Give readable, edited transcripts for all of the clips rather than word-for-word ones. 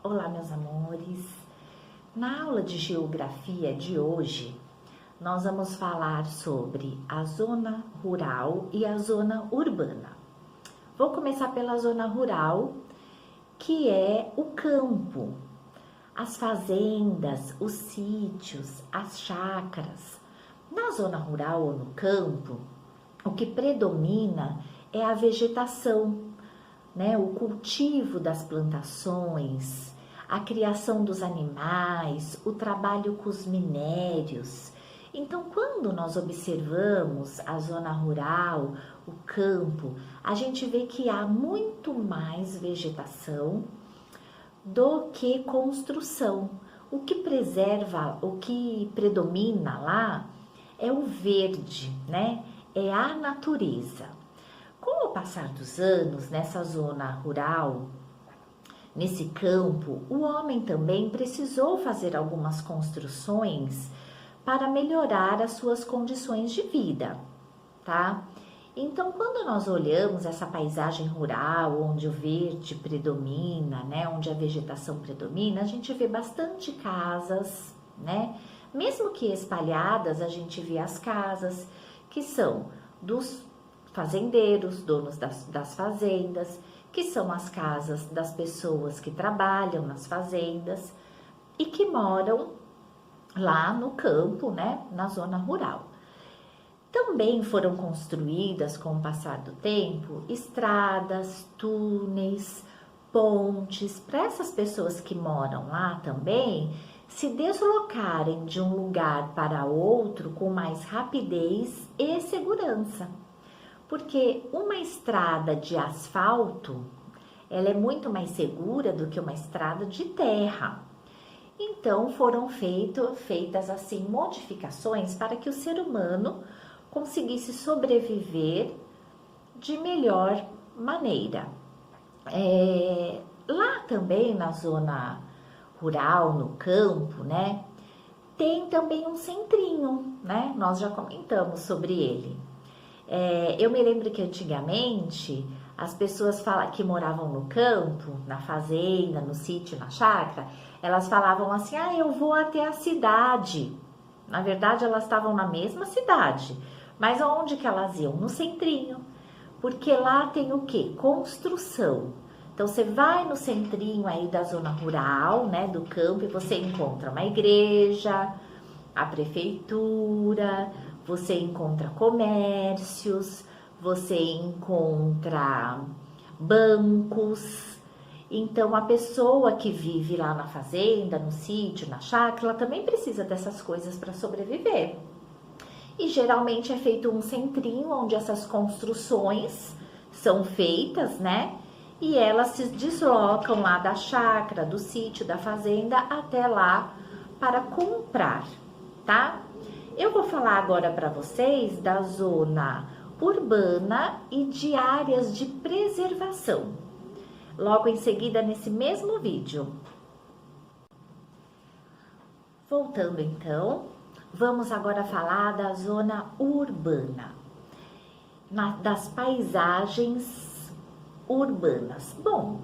Olá, meus amores! Na aula de geografia de hoje, nós vamos falar sobre a zona rural e a zona urbana. Vou começar pela zona rural, que é o campo, as fazendas, os sítios, as chácaras. Na zona rural ou no campo, o que predomina é a vegetação, né? O cultivo das plantações, a criação dos animais, o trabalho com os minérios. Então, quando nós observamos a zona rural, o campo, a gente vê que há muito mais vegetação do que construção. O que preserva, o que predomina lá é o verde, né? É a natureza. Com o passar dos anos, nessa zona rural, nesse campo, o homem também precisou fazer algumas construções para melhorar as suas condições de vida, tá? Então, quando nós olhamos essa paisagem rural, onde o verde predomina, né, onde a vegetação predomina, a gente vê bastante casas, né? Mesmo que espalhadas, a gente vê as casas que são dos fazendeiros, donos das fazendas, que são as casas das pessoas que trabalham nas fazendas e que moram lá no campo, né, na zona rural. Também foram construídas, com o passar do tempo, estradas, túneis, pontes, para essas pessoas que moram lá também se deslocarem de um lugar para outro com mais rapidez e segurança. Porque uma estrada de asfalto, ela é muito mais segura do que uma estrada de terra. Então, foram feitas assim modificações para que o ser humano conseguisse sobreviver de melhor maneira. Lá também na zona rural, no campo, né, tem também um centrinho, né? Nós já comentamos sobre ele. Eu me lembro que antigamente as pessoas que moravam no campo, na fazenda, no sítio, na chácara, elas falavam assim: ah, eu vou até a cidade. Na verdade, elas estavam na mesma cidade, mas aonde que elas iam? No centrinho, porque lá tem o quê? Construção. Então, você vai no centrinho aí da zona rural, né, do campo, e você encontra uma igreja, a prefeitura, você encontra comércios, você encontra bancos. Então, a pessoa que vive lá na fazenda, no sítio, na chácara, ela também precisa dessas coisas para sobreviver. E geralmente é feito um centrinho onde essas construções são feitas, né? E elas se deslocam lá da chácara, do sítio, da fazenda até lá para comprar, tá? Eu vou falar agora para vocês da zona urbana e de áreas de preservação. Logo em seguida, nesse mesmo vídeo. Voltando então, vamos agora falar da zona urbana, das paisagens urbanas. Bom,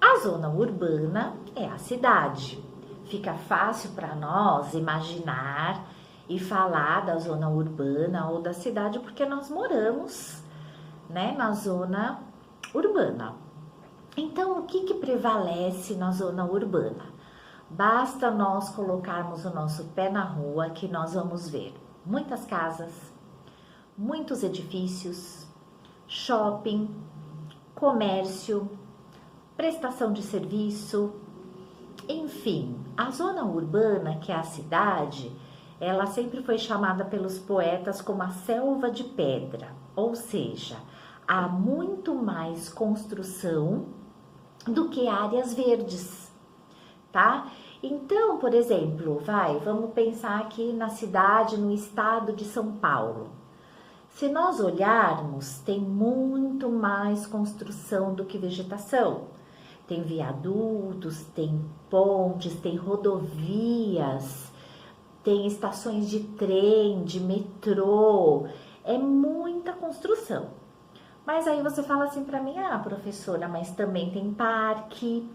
a zona urbana é a cidade. Fica fácil para nós imaginar e falar da zona urbana ou da cidade porque nós moramos, né, na zona urbana. Então, o que prevalece na zona urbana? Basta nós colocarmos o nosso pé na rua que nós vamos ver muitas casas, muitos edifícios, shopping, comércio, prestação de serviço, enfim, a zona urbana, que é a cidade, ela sempre foi chamada pelos poetas como a selva de pedra, ou seja, há muito mais construção do que áreas verdes, tá? Então, por exemplo, vamos pensar aqui na cidade, no estado de São Paulo. Se nós olharmos, tem muito mais construção do que vegetação. Tem viadutos, tem pontes, tem rodovias, tem estações de trem, de metrô, é muita construção. Mas aí você fala assim para mim: ah, professora, mas também tem parque,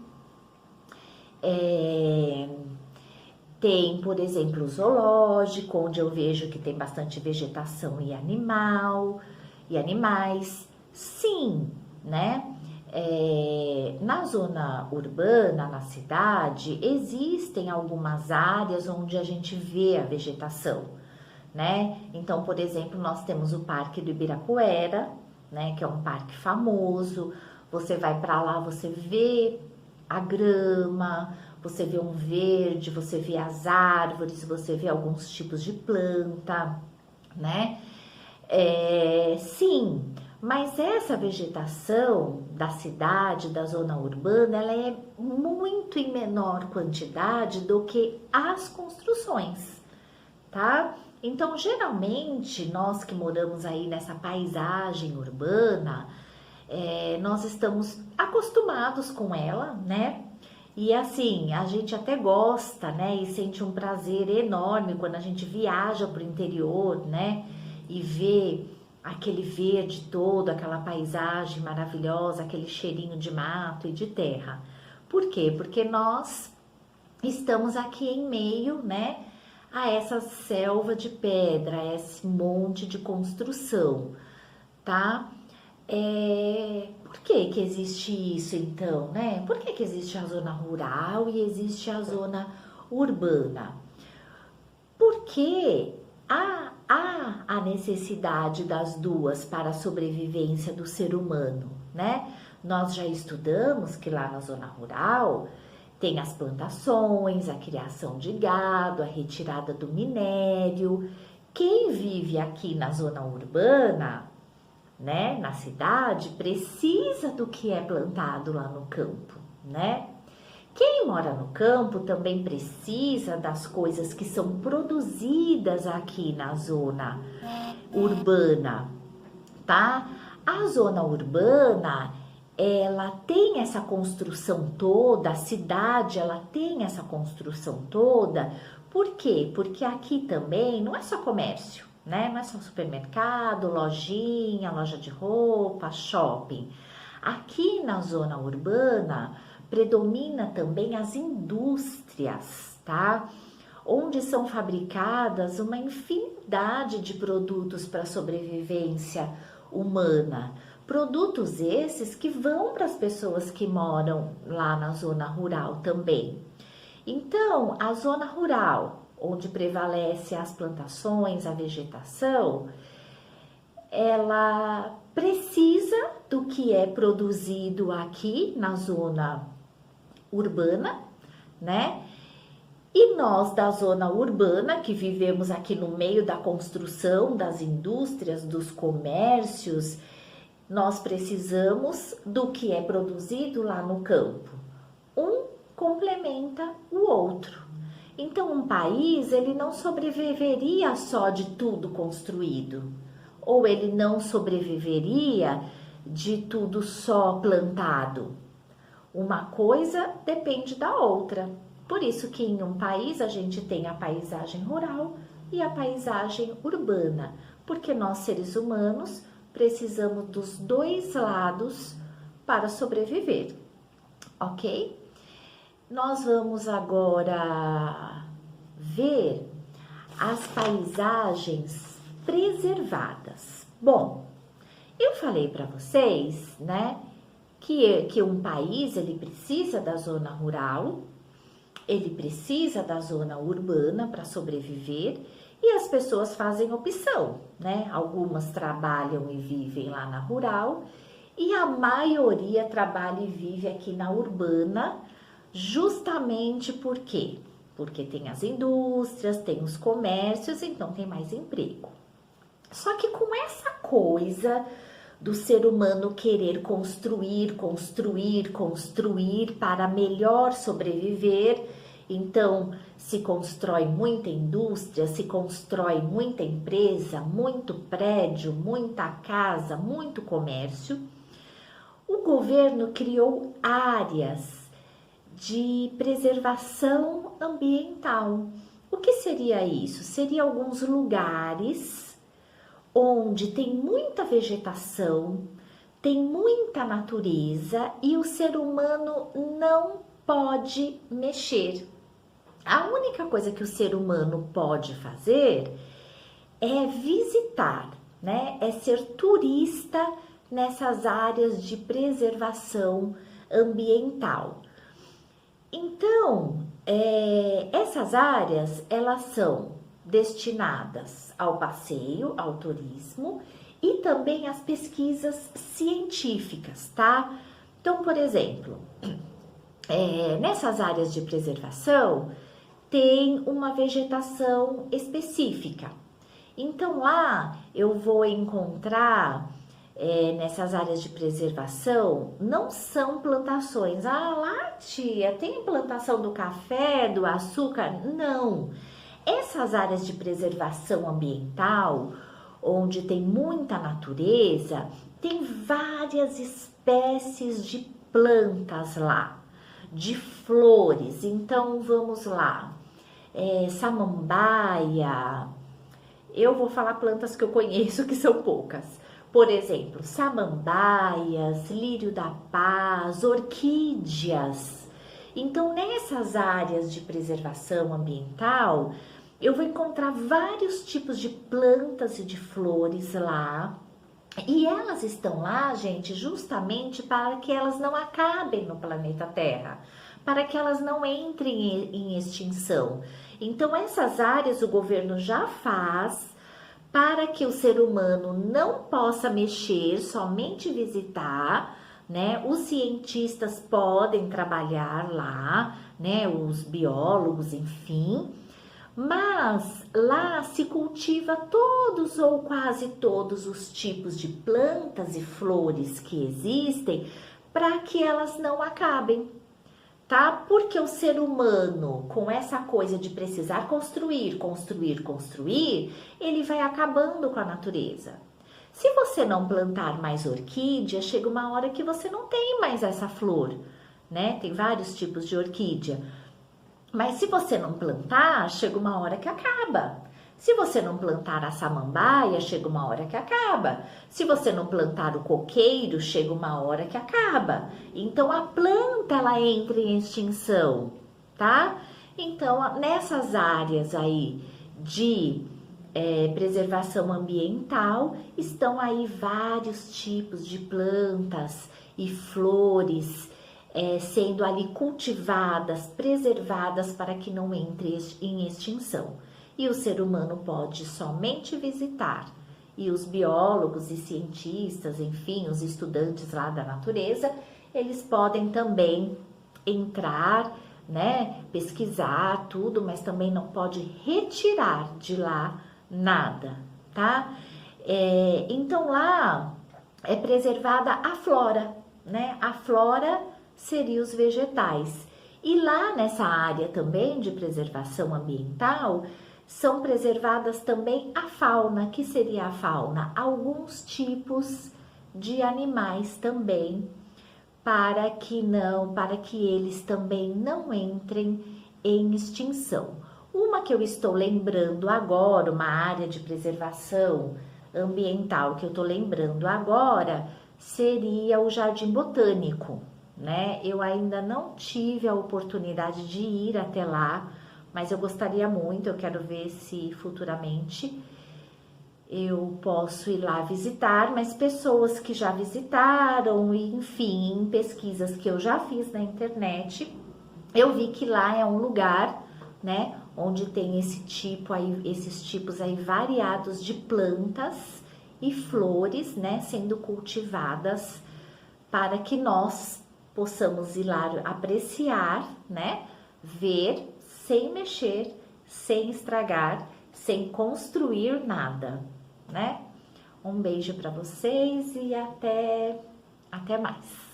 Tem, por exemplo, o zoológico, onde eu vejo que tem bastante vegetação e animais. Sim, né? Na zona urbana, na cidade, existem algumas áreas onde a gente vê a vegetação, né? Então, por exemplo, nós temos o Parque do Ibirapuera, né? Que é um parque famoso. Você vai para lá, você vê a grama, você vê um verde, você vê as árvores, você vê alguns tipos de planta, né? Sim, mas essa vegetação da cidade, da zona urbana, ela é muito em menor quantidade do que as construções, tá? Então, geralmente, nós que moramos aí nessa paisagem urbana, nós estamos acostumados com ela, né? E assim, a gente até gosta, né? E sente um prazer enorme quando a gente viaja para o interior, né? E vê aquele verde todo, aquela paisagem maravilhosa, aquele cheirinho de mato e de terra. Por quê? Porque nós estamos aqui em meio, né? A essa selva de pedra, a esse monte de construção, tá? Por que que existe isso então, né? Por que que existe a zona rural e existe a zona urbana? Porque há a necessidade das duas para a sobrevivência do ser humano, né? Nós já estudamos que lá na zona rural tem as plantações, a criação de gado, a retirada do minério. Quem vive aqui na zona urbana, né, na cidade, precisa do que é plantado lá no campo, né? Quem mora no campo também precisa das coisas que são produzidas aqui na zona urbana, tá? A zona urbana, ela tem essa construção toda, a cidade, ela tem essa construção toda. Por quê? Porque aqui também não é só comércio, né? Não é só supermercado, lojinha, loja de roupa, shopping. Aqui na zona urbana predomina também as indústrias, tá? Onde são fabricadas uma infinidade de produtos para a sobrevivência humana. Produtos esses que vão para as pessoas que moram lá na zona rural também. Então, a zona rural, onde prevalece as plantações, a vegetação, ela precisa do que é produzido aqui na zona urbana, né? E nós da zona urbana, que vivemos aqui no meio da construção, das indústrias, dos comércios, nós precisamos do que é produzido lá no campo. Um complementa o outro. Então, um país, ele não sobreviveria só de tudo construído, ou ele não sobreviveria de tudo só plantado. Uma coisa depende da outra. Por isso que em um país a gente tem a paisagem rural e a paisagem urbana, porque nós seres humanos precisamos dos dois lados para sobreviver, ok? Nós vamos agora ver as paisagens preservadas. Bom, eu falei para vocês, né, que um país ele precisa da zona rural, ele precisa da zona urbana para sobreviver e as pessoas fazem opção, né? Algumas trabalham e vivem lá na rural e a maioria trabalha e vive aqui na urbana, justamente por quê? Porque tem as indústrias, tem os comércios, então tem mais emprego. Só que com essa coisa do ser humano querer construir para melhor sobreviver, então se constrói muita indústria, se constrói muita empresa, muito prédio, muita casa, muito comércio. O governo criou áreas de preservação ambiental. O que seria isso? Seria alguns lugares onde tem muita vegetação, tem muita natureza e o ser humano não pode mexer. A única coisa que o ser humano pode fazer é visitar, né? É ser turista nessas áreas de preservação ambiental. Então, essas áreas, elas são destinadas ao passeio, ao turismo e também às pesquisas científicas, tá? Então, por exemplo, nessas áreas de preservação, tem uma vegetação específica. Então, lá eu vou encontrar, nessas áreas de preservação, não são plantações. Ah, lá, tia, tem plantação do café, do açúcar? Não. Essas áreas de preservação ambiental, onde tem muita natureza, tem várias espécies de plantas lá, de flores. Então, vamos lá. Samambaia. Eu vou falar plantas que eu conheço, que são poucas. Por exemplo, samambaias, lírio da paz, orquídeas. Então, nessas áreas de preservação ambiental, eu vou encontrar vários tipos de plantas e de flores lá. E elas estão lá, gente, justamente para que elas não acabem no planeta Terra, para que elas não entrem em extinção. Então, essas áreas o governo já faz para que o ser humano não possa mexer, somente visitar, né? Os cientistas podem trabalhar lá, né? Os biólogos, enfim. Mas lá se cultiva todos ou quase todos os tipos de plantas e flores que existem para que elas não acabem, tá? Porque o ser humano, com essa coisa de precisar construir, ele vai acabando com a natureza. Se você não plantar mais orquídea, chega uma hora que você não tem mais essa flor, né? Tem vários tipos de orquídea. Mas se você não plantar, chega uma hora que acaba. Se você não plantar a samambaia, chega uma hora que acaba. Se você não plantar o coqueiro, chega uma hora que acaba. Então, a planta, ela entra em extinção, tá? Então, nessas áreas aí de preservação ambiental, estão aí vários tipos de plantas e flores, sendo ali cultivadas, preservadas para que não entre em extinção. E o ser humano pode somente visitar. E os biólogos e cientistas, enfim, os estudantes lá da natureza, eles podem também entrar, né, pesquisar tudo, mas também não pode retirar de lá nada, tá? Então lá é preservada a flora, né? A flora seria os vegetais. E lá nessa área também de preservação ambiental, são preservadas também a fauna. Que seria a fauna? Alguns tipos de animais também, para que eles também não entrem em extinção. Uma que eu estou lembrando agora, uma área de preservação ambiental que eu estou lembrando agora, seria o Jardim Botânico, né? Eu ainda não tive a oportunidade de ir até lá, mas eu gostaria muito, eu quero ver se futuramente eu posso ir lá visitar, mas pessoas que já visitaram, enfim, em pesquisas que eu já fiz na internet, eu vi que lá é um lugar, né, onde tem esses tipos aí variados de plantas e flores, né, sendo cultivadas para que nós possamos ir lá apreciar, né, ver, sem mexer, sem estragar, sem construir nada, né? Um beijo para vocês e até mais.